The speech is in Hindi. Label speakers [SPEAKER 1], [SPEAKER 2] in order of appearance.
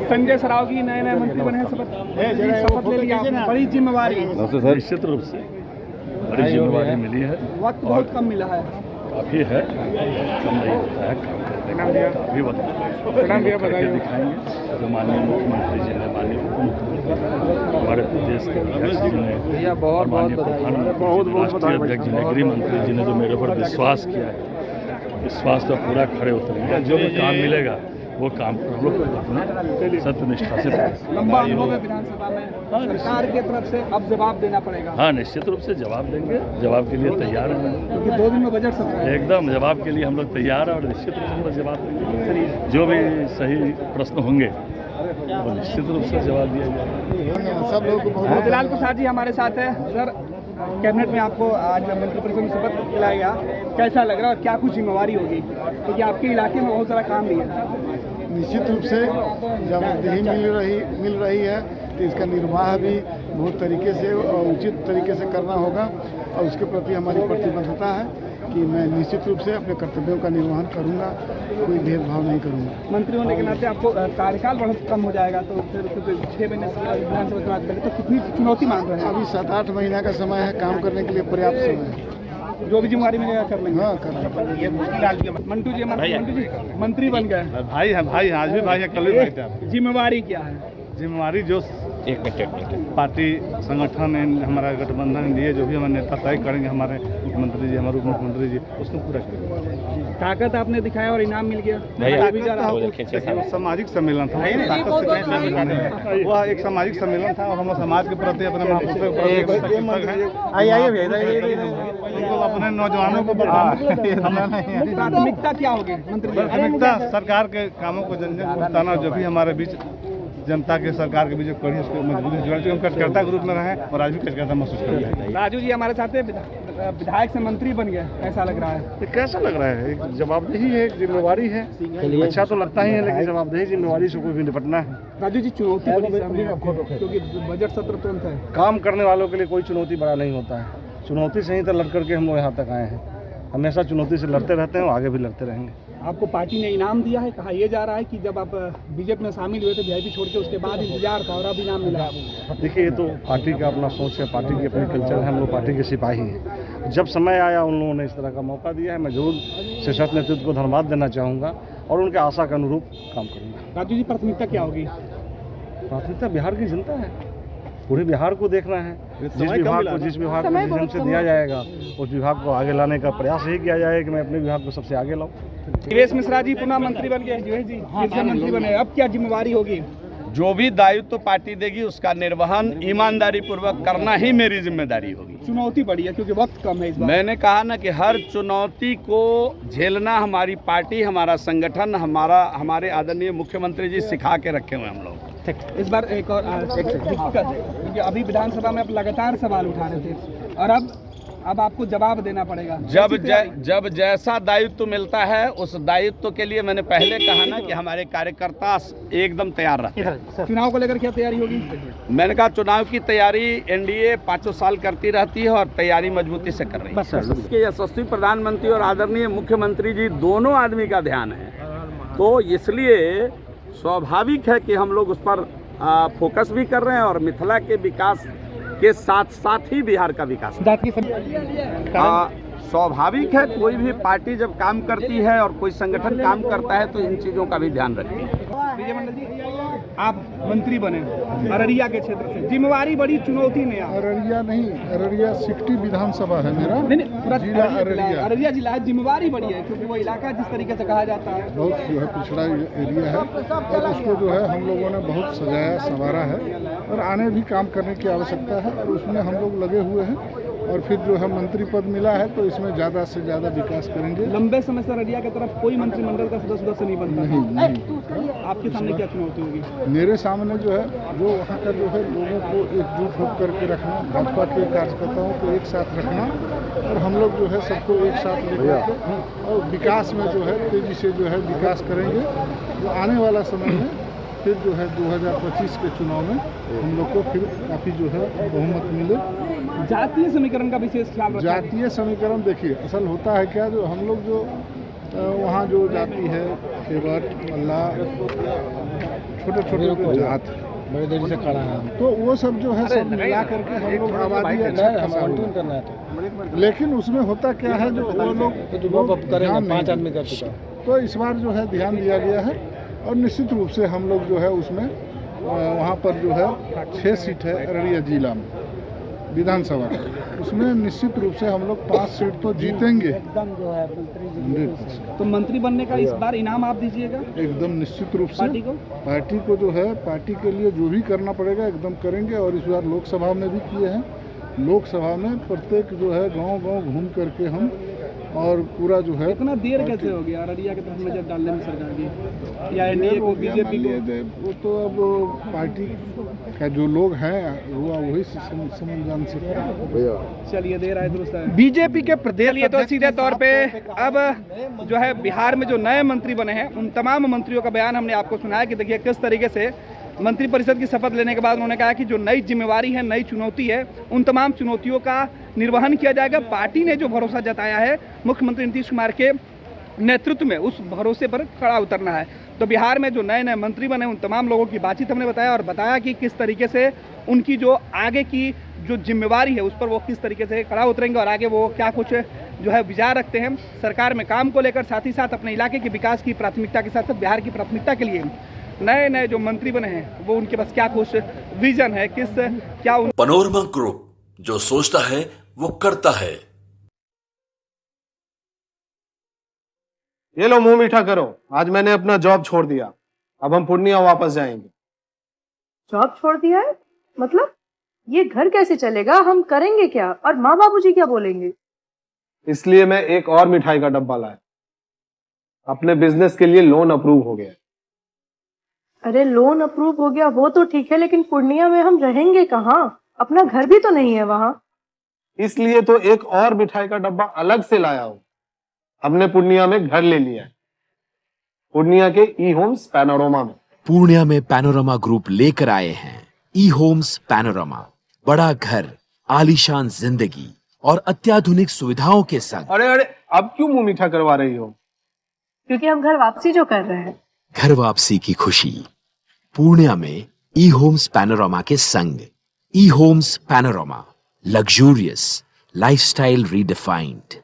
[SPEAKER 1] संजय सरावगी नए मंत्री बने हैं, शपथ ले लिया, बड़ी जिम्मेवारी।
[SPEAKER 2] निश्चित रूप से बड़ी जिम्मेवारी मिली है।
[SPEAKER 1] वक्त बहुत कम मिला है,
[SPEAKER 2] काफ़ी है, कम नहीं होता है काम करने का, काफ़ी वक्त करके दिखाएंगे। जो माननीय मुख्यमंत्री जी ने, माननीय उप मुख्यमंत्री, हमारे प्रदेश के अध्यक्ष जी ने, और माननीय प्रधानमंत्री, राष्ट्रीय अध्यक्ष जी ने, गृह मंत्री जी ने जो मेरे पर विश्वास किया है, विश्वास पर पूरा खड़े उतरेंगे। जो भी काम मिलेगा वो काम पर हम लोग अपने सत्यनिष्ठा से
[SPEAKER 1] लंबा अनुभव है विधानसभा में, सरकार की तरफ से अब जवाब देना पड़ेगा।
[SPEAKER 2] हाँ, निश्चित रूप से जवाब देंगे, जवाब के लिए तैयार हैं,
[SPEAKER 1] क्योंकि 2 दिन में बजट सत्र है।
[SPEAKER 2] एकदम जवाब के लिए हम लोग तैयार हैं और निश्चित रूप से हम लोग जवाब देंगे। जो भी सही प्रश्न होंगे वो निश्चित रूप से जवाब दिया जाएगा।
[SPEAKER 1] सब लोग मोतीलाल प्रसाद जी हमारे साथ है। सर, कैबिनेट में आपको आज मंत्रिपरिषद में शपथ दिलाया गया, कैसा लग रहा है और क्या कुछ जिम्मेवारी होगी, क्योंकि आपके इलाके में बहुत सारा काम भी है।
[SPEAKER 3] निश्चित रूप से जवाबदेही मिल रही है, तो इसका निर्वाह भी बहुत तरीके से और उचित तरीके से करना होगा, और उसके प्रति हमारी प्रतिबद्धता है कि मैं निश्चित रूप से अपने कर्तव्यों का निर्वहन करूंगा, कोई भेदभाव नहीं करूंगा।
[SPEAKER 1] मंत्री होने के नाते आपको कार्यकाल बहुत कम हो जाएगा, तो फिर 6 महीने विधानसभा चुनाव पहले तो कितनी चुनौती मान रहे हैं?
[SPEAKER 3] अभी 7-8 महीना का समय है, काम करने के लिए पर्याप्त समय है।
[SPEAKER 1] जो भी जिम्मेवारी मिलेगा कर लेंगे।
[SPEAKER 3] हाँ, कर लेंगे।
[SPEAKER 1] मंटू जी मंत्री बन गए।
[SPEAKER 4] भाई है, भाई आज भी भाई है, कल भी भाई थे।
[SPEAKER 1] जिम्मेवारी क्या है?
[SPEAKER 4] जिम्मेवारी जो पार्टी संगठन हमारा गठबंधन लिए, जो भी हमारे नेता तय करेंगे, हमारे मुख्यमंत्री जी, हमारे उप मुख्यमंत्री जी, उसको पूरा करेंगे।
[SPEAKER 1] ताकत आपने दिखाया और इनाम मिल गया।
[SPEAKER 4] सामाजिक सम्मेलन था, वह एक सामाजिक सम्मेलन था और हम समाज के प्रति अपने अपने नौजवानों को
[SPEAKER 1] प्राथमिकता क्या होगी मंत्री?
[SPEAKER 4] प्राथमिकता सरकार के कामों को जन जन बताना, जो भी हमारे बीच जनता के सरकार के बीच जो कड़ी उसको मजबूती से जोड़ना, हम कार्यकर्ता के रूप में रहे और आज भी कार्यकर्ता महसूस कर रहे हैं।
[SPEAKER 1] राजू जी हमारे साथ विधायक से मंत्री बन गए, कैसा लग रहा है?
[SPEAKER 3] ये कैसा लग रहा है? एक जवाबदेही है, एक जिम्मेवारी है। अच्छा तो लगता ही है, लेकिन जवाबदेही जिम्मेवारी से कोई भी निपटना है।
[SPEAKER 1] राजू जी, चुनौती क्योंकि बजट सत्र तुरंत है।
[SPEAKER 3] काम करने वालों के लिए कोई चुनौती बड़ा नहीं होता है, चुनौती से ही तो लड़ करके हम लोग यहाँ तक आए हैं। हमेशा चुनौती से लड़ते रहते हैं और आगे भी लड़ते रहेंगे।
[SPEAKER 1] आपको पार्टी ने इनाम दिया है, कहा यह जा रहा है कि जब आप बीजेपी में शामिल हुए थे वीआईपी छोड़ के, उसके बाद इंतजार था और अब इनाम मिला।
[SPEAKER 3] देखिए, ये तो पार्टी का अपना सोच है, पार्टी की अपनी कल्चर है, हम लोग पार्टी के सिपाही हैं। जब समय आया उन लोगों ने इस तरह का मौका दिया है, मैं जरूर शीर्षस्थ नेतृत्व को धन्यवाद देना चाहूँगा और उनके आशा के अनुरूप काम करूँगा।
[SPEAKER 1] राजू जी, प्राथमिकता क्या होगी?
[SPEAKER 3] प्राथमिकता बिहार की जनता है, पूरे बिहार को देखना है। जिस विभाग को विजन से दिया जाएगा, उस विभाग को आगे लाने का प्रयास ही किया जाएगा कि मैं अपने विभाग को सबसे आगे लाऊं।
[SPEAKER 1] जीवेश मिश्रा जी पुनः मंत्री बन गए। जीवेश जी फिर से मंत्री बने, अब क्या जिम्मेवारी होगी?
[SPEAKER 5] जो भी दायित्व तो पार्टी देगी उसका निर्वहन ईमानदारी पूर्वक करना ही मेरी जिम्मेदारी होगी।
[SPEAKER 1] चुनौती बड़ी है क्योंकि वक्त कम है इस बार।
[SPEAKER 5] मैंने कहा ना कि हर चुनौती को झेलना हमारी पार्टी, हमारा संगठन, हमारे आदरणीय मुख्यमंत्री जी सिखा के रखे हुए हम लोग।
[SPEAKER 1] इस बार एक और दिक्कत है क्योंकि अभी विधानसभा में आप लगातार सवाल उठा रहे थे और अब आपको जवाब देना पड़ेगा।
[SPEAKER 5] जब जैसा दायित्व मिलता है उस दायित्व के लिए मैंने पहले कहा ना कि हमारे कार्यकर्ता एकदम तैयार रहते हैं।
[SPEAKER 1] चुनाव को लेकर क्या तैयारी होगी?
[SPEAKER 5] मैंने कहा चुनाव की तैयारी एनडीए 5 साल करती रहती है और तैयारी मजबूती से कर रही है। यशस्वी प्रधानमंत्री और आदरणीय मुख्यमंत्री जी दोनों आदमी का ध्यान है, तो इसलिए स्वाभाविक है कि हम लोग उस पर फोकस भी कर रहे हैं और मिथिला के विकास के साथ साथ ही बिहार का विकास। स्वाभाविक है, कोई भी पार्टी जब काम करती है और कोई संगठन काम करता है तो इन चीज़ों का भी ध्यान रखें।
[SPEAKER 1] विजय मंडल जी, आप मंत्री बने अररिया के क्षेत्र से, जिम्मेवारी बड़ी चुनौती में।
[SPEAKER 3] अररिया नहीं, अररिया 60 विधानसभा है मेरा।
[SPEAKER 1] पूरा जिला अररिया जिला है, जिम्मेवारी बड़ी है क्योंकि वो इलाका जिस तरीके से कहा जाता है
[SPEAKER 3] बहुत जो है पिछड़ा एरिया है और उसको जो है हम लोगों ने बहुत सजाया संवारा है और आने भी काम करने की आवश्यकता है और उसमें हम लोग लगे हुए हैं और फिर जो है मंत्री पद मिला है तो इसमें ज़्यादा से ज़्यादा विकास करेंगे।
[SPEAKER 1] लंबे समय से अररिया की तरफ कोई मंत्रिमंडल का सदस्य नहीं बनता।
[SPEAKER 3] नहीं।
[SPEAKER 1] आपके सामने क्या चुनौती होगी?
[SPEAKER 3] मेरे सामने जो है वो वहाँ का जो है लोगों को एकजुट होकर के रखना, भाजपा के कार्यकर्ताओं को एक साथ रखना और हम लोग जो है सबको एक साथ लेकर और विकास में जो है तेजी से जो है विकास करेंगे। तो आने वाला समय में फिर जो है 2025 के चुनाव में हम लोग को फिर काफ़ी जो है बहुमत मिले।
[SPEAKER 1] जातीय समीकरण का विशेष ख्याल रखना।
[SPEAKER 3] जातीय समीकरण देखिए, असल होता है क्या, जो हम लोग जो वहाँ जो जाति है केवट मल्ला छोटे छोटे जो जात बड़े देर से खड़ा है, तो वो सब जो है सब मिला करके हम लोग आबादी अच्छा खासा करना है। लेकिन उसमें होता क्या है, जो वो लोग करेंगे 5 आदमी कर चुका, तो इस बार जो है ध्यान दिया गया है और निश्चित रूप से हम लोग जो है उसमें वहाँ पर जो है 6 सीट है अररिया जिला में विधानसभा का, उसमें निश्चित रूप से हम लोग 5 सीट तो जीतेंगे एकदम जो है मंत्री।
[SPEAKER 1] तो मंत्री बनने का इस बार इनाम आप दीजिएगा
[SPEAKER 3] एकदम निश्चित रूप से
[SPEAKER 1] पार्टी
[SPEAKER 3] को जो है पार्टी के लिए जो भी करना पड़ेगा एकदम करेंगे। और इस बार लोकसभा में भी किए हैं, लोकसभा में प्रत्येक जो है गांव-गांव घूम करके हम और पूरा जो है
[SPEAKER 1] इतना देर कैसे हो गया अररिया के तरफ नजर डालने में सरकार की या एनडीए को बीजेपी को?
[SPEAKER 3] वो तो अब पार्टी का जो लोग हैं हुआ वही समझ जान सकते हैं।
[SPEAKER 1] चलिए देर आए दुरुस्त है। बीजेपी के प्रदेश तो सीधे तौर पे अब जो है बिहार में जो नए मंत्री बने हैं उन तमाम मंत्रियों का बयान हमने आपको सुनाया कि देखिए किस तरीके से मंत्रिपरिषद की शपथ लेने के बाद उन्होंने कहा कि जो नई जिम्मेवारी है, नई चुनौती है, उन तमाम चुनौतियों का निर्वहन किया जाएगा। पार्टी ने जो भरोसा जताया है मुख्यमंत्री नीतीश कुमार के नेतृत्व में, उस भरोसे पर खड़ा उतरना है। तो बिहार में जो नए नए मंत्री बने उन तमाम लोगों की बातचीत हमने बताया और बताया कि किस तरीके से उनकी जो आगे की जो जिम्मेवारी है उस पर वो किस तरीके से खड़ा उतरेंगे और आगे वो क्या कुछ जो है विचार रखते हैं सरकार में काम को लेकर, साथ ही साथ अपने इलाके के विकास की प्राथमिकता के साथ साथ बिहार की प्राथमिकता के लिए नए नए जो मंत्री बने हैं वो उनके पास क्या कुछ विजन है, क्या
[SPEAKER 6] पैनोरमा ग्रुप, जो सोचता है वो करता है।
[SPEAKER 7] ये लो मुंह मीठा करो, आज मैंने अपना जॉब छोड़ दिया, अब हम पूर्णिया वापस जाएंगे।
[SPEAKER 8] जॉब छोड़ दिया है? मतलब ये घर कैसे चलेगा, हम करेंगे क्या और माँ बाबूजी क्या बोलेंगे?
[SPEAKER 7] इसलिए मैं एक और मिठाई का डब्बा लाया, अपने बिजनेस के लिए लोन अप्रूव हो गया।
[SPEAKER 8] अरे लोन अप्रूव हो गया वो तो ठीक है, लेकिन पूर्णिया में हम रहेंगे कहाँ? अपना घर भी तो नहीं है वहाँ।
[SPEAKER 7] इसलिए तो एक और मिठाई का डब्बा अलग से लाया हूँ। हमने पूर्णिया में घर ले लिया है, पूर्णिया के ई होम्स पैनोरमा में।
[SPEAKER 9] पूर्णिया में पैनोरमा ग्रुप लेकर आए हैं ई होम्स पैनोरमा, बड़ा घर, आलीशान जिंदगी और अत्याधुनिक सुविधाओं के संग।
[SPEAKER 7] अरे अरे अब क्यों मुंह मीठा करवा रही हो?
[SPEAKER 8] क्योंकि हम घर वापसी जो कर रहे हैं।
[SPEAKER 9] घर वापसी की खुशी पूर्णिया में ई होम्स पैनोरमा के संग। E Homes Panorama, luxurious lifestyle redefined.